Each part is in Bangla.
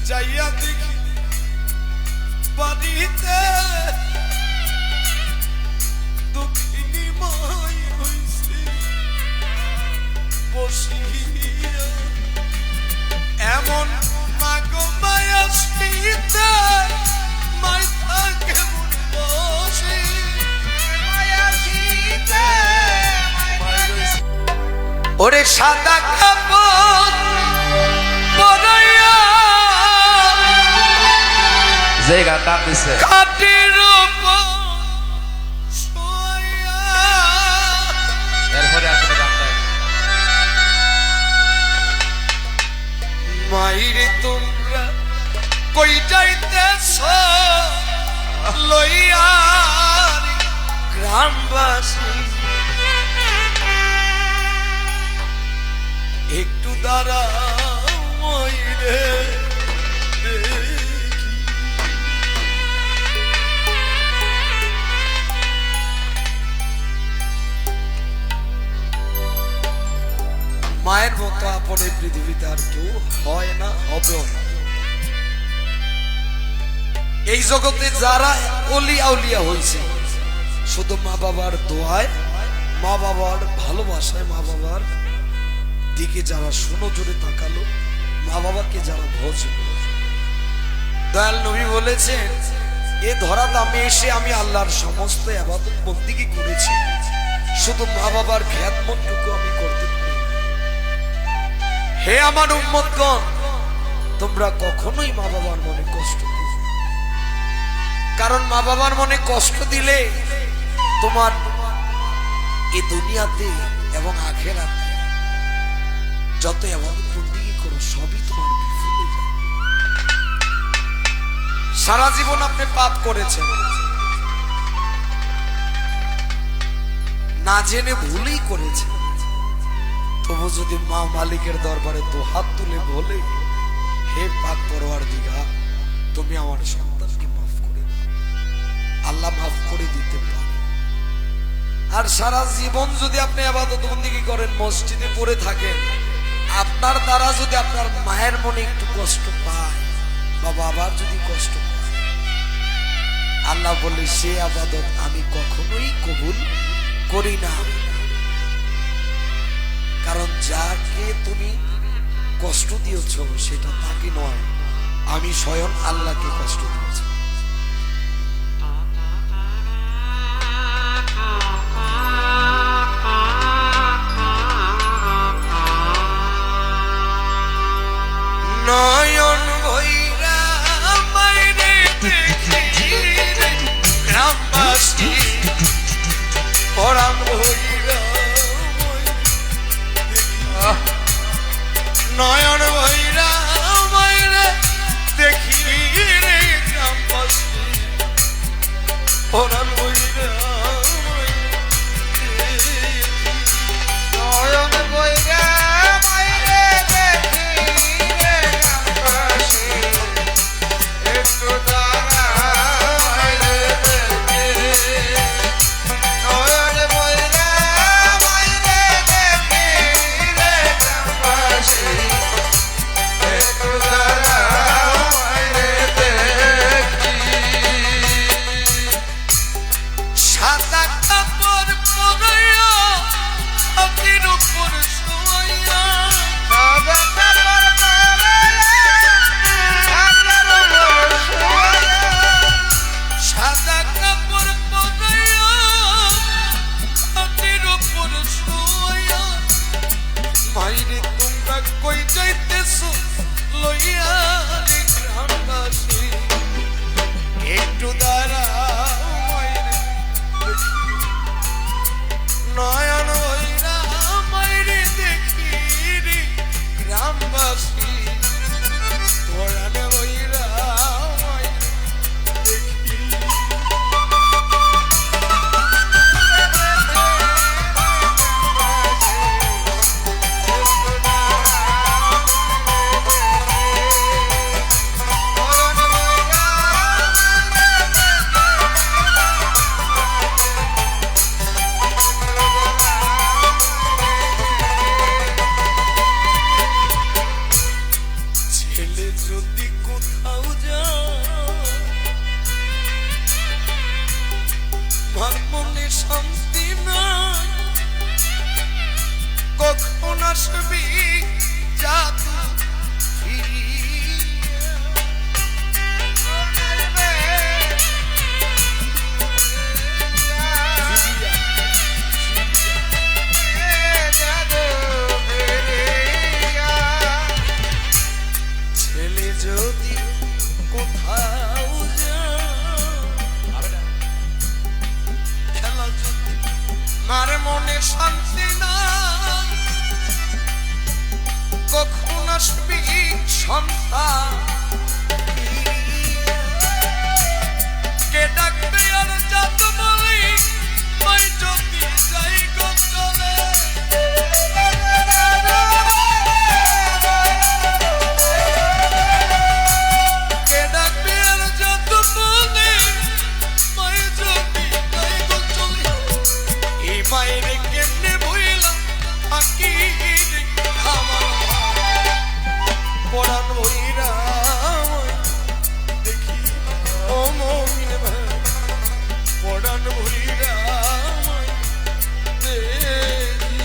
যাইয়া দেখি বাড়িতে দক্ষিণী মাই হইছে বসিয়া এমন মাগো মায়া শীতে মাই থাকে বসে মায়া শীতে ওরে সাদা কাপড় পরাইয়া যে গানটা দিছে খাটির উপর শুইয়া এরপরে আসলে গানটা মাইরে তোমরা কই যাইতেছ লইয়া গ্রামবাসী একটু দাঁড়াও মাইরে মায়ের মতো আপন এই পৃথিবীতে আর কেউ হয় না, হবেও না। এই জগতে যারা অলি আউলিয়া হয়েছে শুধু মা বাবার দোয়ায়, মা বাবার ভালোবাসায়, মা বাবার দিকে যারা সুনজরে তাকালো, মা বাবাকে যারা ভজল। দয়াল নবী বলেছেন এ ধরা দামে এসে আমি আল্লাহর সমস্ত ইবাদত বন্দেগী করেছি, শুধু মা বাবার খিদমতটুকু আমি করতে পারি। হে আমার উম্মতগণ, তোমরা কখনোই মা বাবার মনে কষ্ট দিও না, কারণ মা বাবার মনে কষ্ট দিলে তোমার এই দুনিয়াতে এবং আখিরাতে যত ইবাদত বন্দেগী করো সবই তোমার বিফলে যাবে। সারা জীবন আপনি পাপ করেছেন, না জেনে ভুলই করেছেন, তবু যদি মা মালিকের দরবারে তো হাত তুলে বলে হে পাক পরওয়ারদিগার তুমি আমার সন্তানকে মাফ করে দাও, আল্লাহ মাফ করে দিতে পারে। আর সারা জীবন যদি আপনি ইবাদত বন্দেগী করেন, মসজিদে পড়ে থাকেন, আপনার দ্বারা যদি আপনার মায়ের মনে একটু কষ্ট পায় বা বাবার যদি কষ্ট পায়, আল্লাহ বলে সে ইবাদত আমি কখনোই কবুল করি না। কারণ যাকে তুমি কষ্ট দিয়েছ সেটা তাকে নয়, আমি স্বয়ং আল্লাহকে কষ্ট দিয়েছি। নয়ন ভৈরা মাইরে দেখি রে গ্রামবাসী পরাণ ভৈরা নয়ন ভৈরা মাইরে দেখি রে গ্রাম আসবি জাদু ছেলে যদি কোথাও খেলা যদি মার মনে শান্তি নাই কখন আসবি সন্তান কে ডাকবে আর যাত বলি মাই যদি যাই গো চলে কে ডাকবে আর যাত বলি মাই যদি যাই গো চলে এই মায়ের কেমনে ভইলা থাকি আমার পরাণ ভইরা দেখি ও মমিন ভাই পরাণ ভইরা দেখি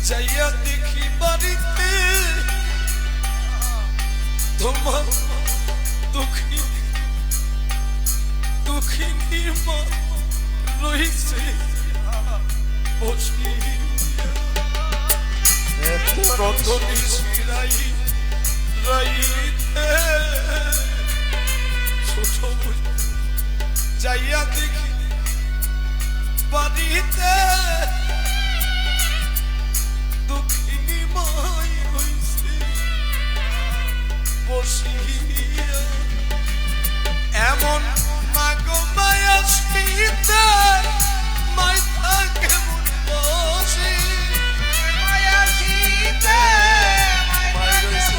যাইয়া দেখি বাড়িতে তোমার দুঃখিনী মা রইছে যাইয়া দেখি বাড়িতে দুঃখিনী মাই হইছে বসিয়া এমন মাগো মায়া শীতে মাই থাকে মন বসে মায়া শীতে মাই রইছে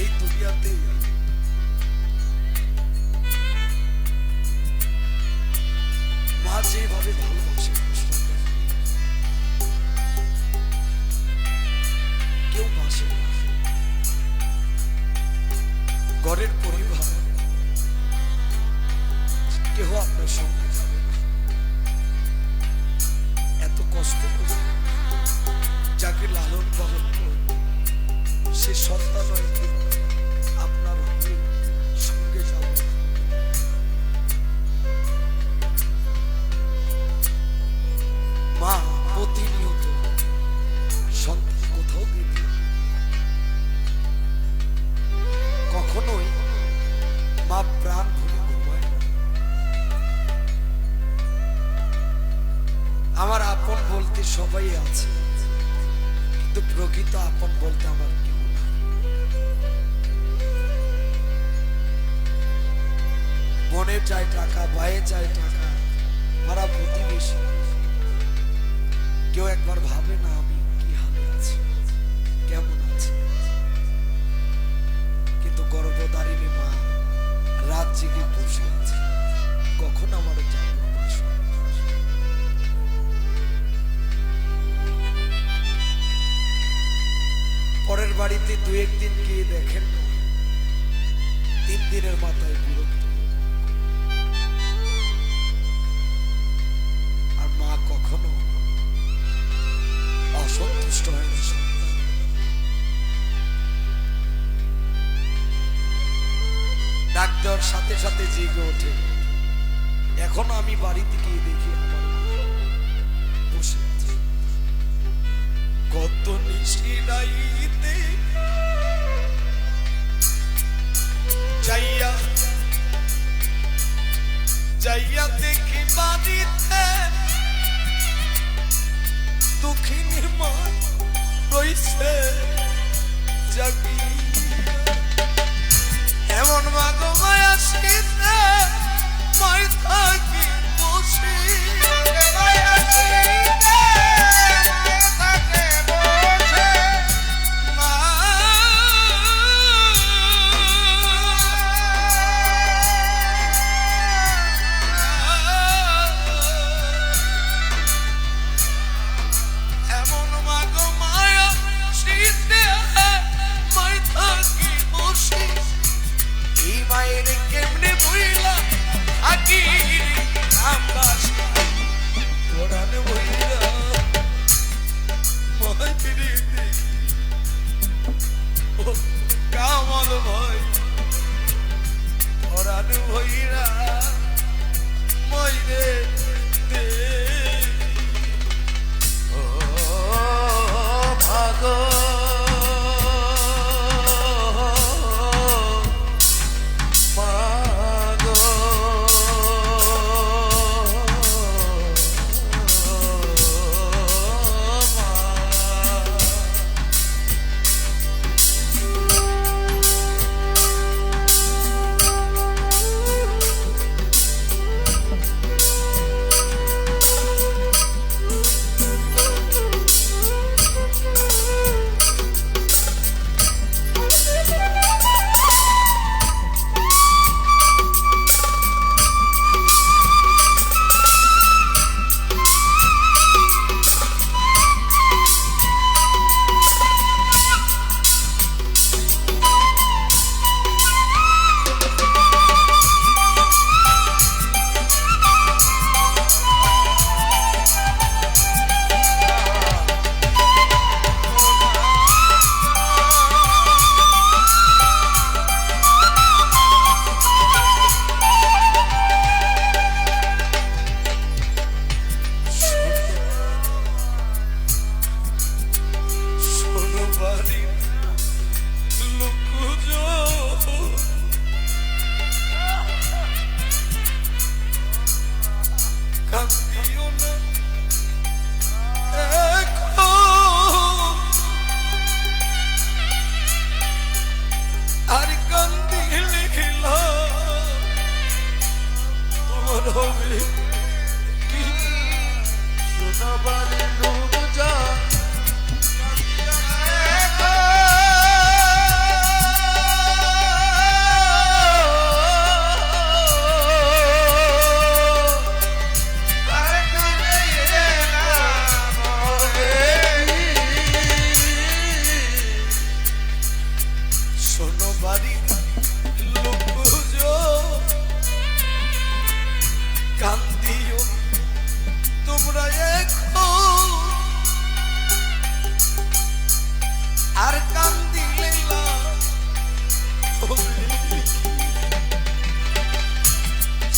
এই দুনিয়াতে মা যেভাবে ভালোবাসে কেউ বাসে না ঘরের পরিবার কেউ আপনার সঙ্গে যাবে না এত কষ্ট করে যাকে লালন পালন করে সে সন্তান একদিন আপনার সঙ্গে যাবে মা প্রতিনিয়ত সন্তান কোথাও গেলে কখনোই মা প্রাণ ভুলে ঘুমায় না। আমার আপন বলতে সবাই আছে কিন্তু প্রকৃত আপন বলতে আমার কেউ নাই। মনে চায় টাকা ভাইয়ে চায় টাকা মারা প্রতিবেশী কেউ একবার ভাবে না আমি কি হালে আছি কেমন আছি কিন্তু গর্ভধারিণী মা রাত জেগে বসে আছে কখন আমার যাবো আমার পরের বাড়িতে দু একদিন গিয়ে দেখেন না 3 দিনের মাথায় বিরক্ত আর মা কখনো অসন্তুষ্ট হয় না ডাকার সাথে সাথে জেগে ওঠে। এখন আমি বাড়িতে গিয়ে দেখি আমার মা বসে আছে। কত নিশি রাইতে যাইয়া যাইয়া দেখি বাড়িতে দুঃখিনী মা রইছে জাগি। এমন মাগো মায়া শীতে মাই থাকি বসে মায়া শীতে মাই থাকে বসে মা এমন মাগো মায়া শীতে মাই থাকি বসে। এই মায়ের কেমনে বইলা থাকি আমবাস কোরআন বইলা মাইরে ও কামাল ভাই কোরআন বইলা মাইরে দে ও ভাগো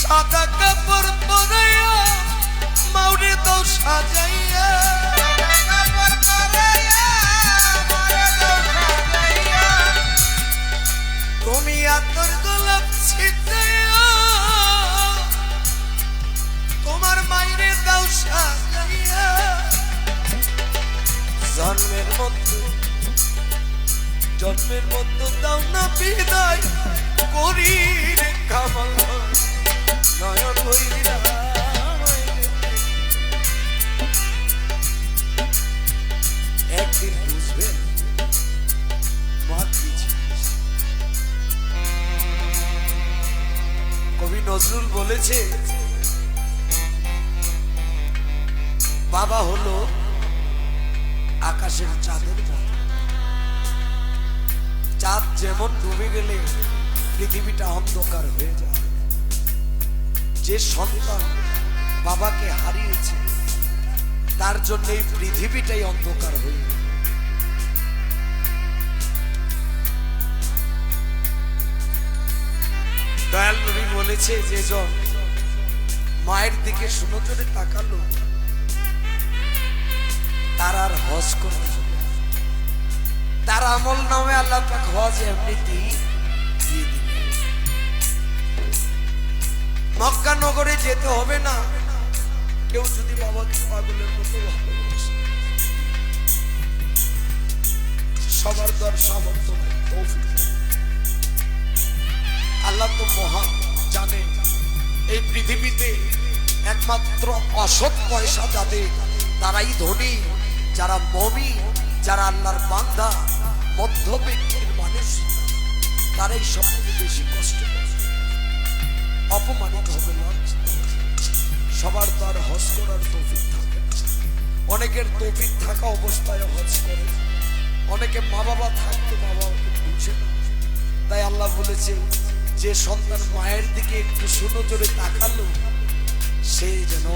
সাদা কাপড় পরাইয়া মাউরে দাও সাজাইয়া তুমি আতর গোলাপ ছিটাইয়া তোমার মাইরে দাও সাজাইয়া জন্মের মতো দাও না বিদায় করি রে কামাল নয়ন হইরা একদিন বুঝবে মা কি জিনিস। কবি নজরুল বলেছে বাবা হলো আকাশের চাঁদের মতো। চাঁদ যেমন ডুবে গেলে পৃথিবীটা অন্ধকার হয়ে যায়, যে সন্তান বাবাকে হারিয়েছে তার জন্য এই পৃথিবীটাই অন্ধকার হয়ে যায়। দয়াল নবী বলেছে, যে জন মায়ের দিকে সুনজরে তাকালো তার আর হজ করতে হবে না। তার আমল নামে আল্লাহ পাক হজ এমনিতেই দিয়ে দিবে। মক্কা নগরে যেতে হবে না। কেউ যদি বাবাকে পাগলের মতো ভালোবাসে, সবার দর সামর্থ্য নাই, তৌফিক নাই। আল্লাহ তো মহান, জানে এই পৃথিবীতে একমাত্র অসৎ পয়সা যাদের, তারাই ধনী। যারা মুমিন, যারা আল্লাহর বান্দা, মধ্যবিত্তের মানুষ, তারাই সবচেয়ে বেশি কষ্ট পাবে, অপমানিত হবে, লজ্জিত হবে। সবার তো আর হজ করার তৌফিক থাকে না। অনেকের তৌফিক থাকা অবস্থায় হজ করে, অনেকে মা বাবা থাকতে মা বাবাকে বুঝে না। তাই আল্লাহ বলেছে, যে সন্তান মায়ের দিকে একটু সুনজরে তাকালো সে যেন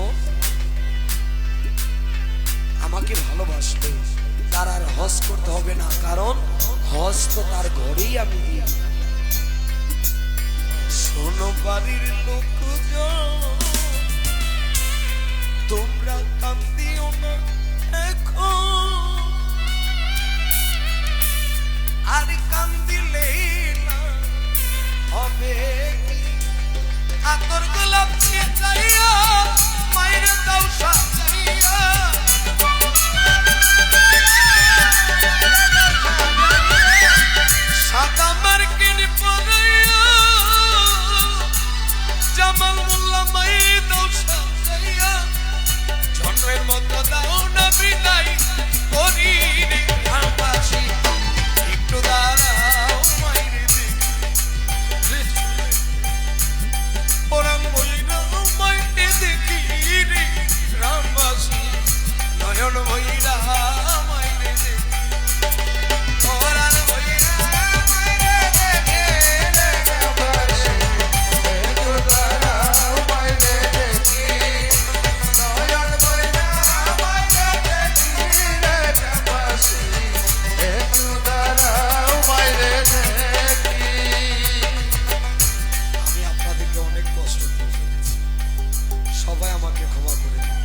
আমাকে ভালোবাসবে, তার আর হজ করতে হবে না। কারণ হজ তো তার ঘরেই আমি দিই। শোনো বাড়ির লোকজন, তোমরা কান্দিও না এখন, আর কান্দিলে না হবে কি। আতর গোলাপ দিয়ে চাইয়া মায়ের দাও সাজাইয়া, সাদা মার্কিন পরাইয়া জামাল মোল্লা মায়ের দাও সাজাইয়া, জন্মের মতো দাও না বিদায় করি রে ভালোবাসি। একটু দাঁড়াও মায়ের দেখি, ওরাং বইরা মায়ের দেখি রে রামবাসী, নয়ন বইরা মায়ের দেখি, ওরাং বইরা মায়ের দেখে রে রামবাসী, একটু দাঁড়াও মায়ের দেখি, নয়ন বইরা মায়ের দেখি রে রামবাসী, একটু দাঁড়াও মায়ের দেখি। আমি আপনাদেরকে অনেক কষ্ট দিয়ে ফেলেছি, সবাই আমাকে ক্ষমা করে দিন।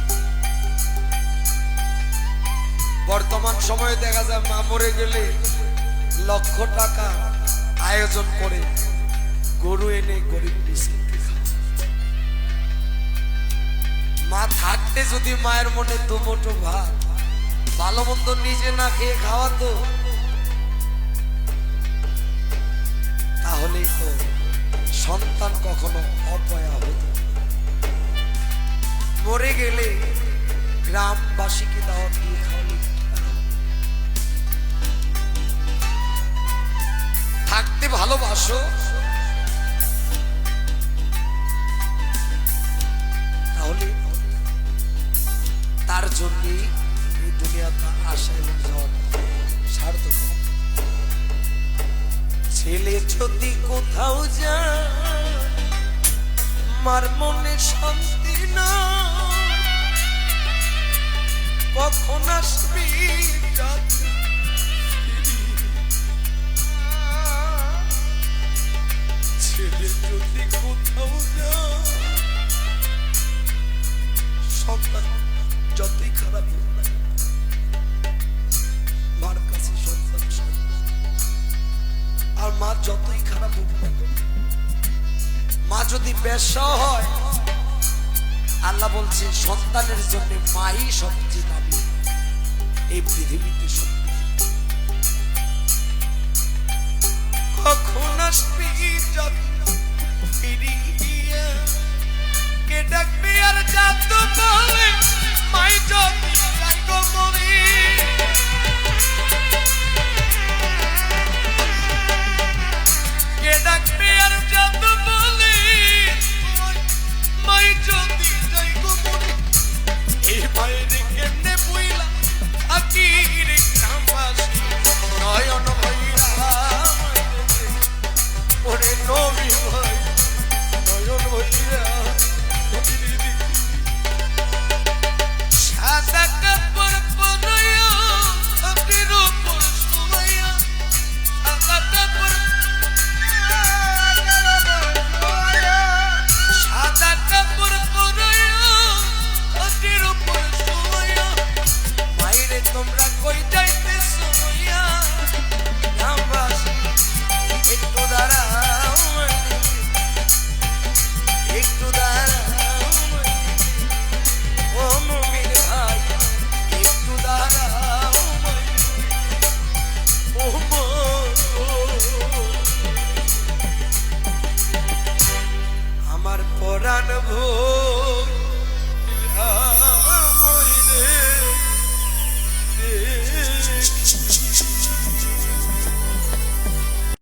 বর্তমান সময়ে দেখা যায় মা মরে গেলে লক্ষ টাকা আয়োজন করে গরু এনে গরিব মিসকিনকে খাওয়ায়। মা থাকতে যদি মায়ের মনে দুমুঠো ভাত ভালো মন্দ নিজে না খেয়ে খাওয়াতো, তাহলেই তো সন্তান কখনো অপয়া হতো। মরে গেলে গ্রামবাসীকে দাওয়াত দিয়ে খাওয়ালে থাকতে ভালোবাসো, তাহলে তার জন্যই এই দুনিয়াতে আসা এবং যাওয়া সার্থক হবে। ছেলে যদি কোথাও যায় মার মনে শান্তি না, কখন আসবি রাতে ছেলে যদি কোথাও যায়, সন্তান যতই খারাপ হোক না, মার কাছে সন্তান সন্তান। আর মা যতই খারাপ হোক না, মা যদি বেশ্যা হয়, আল্লাহ বলছে সন্তানের জন্য মাই সবচেয়ে দামি এই পৃথিবীতে। কখন আসবি ফিরিয়া, কে ডাকবি আর যাত বলে মাই যদি যাই গো মরে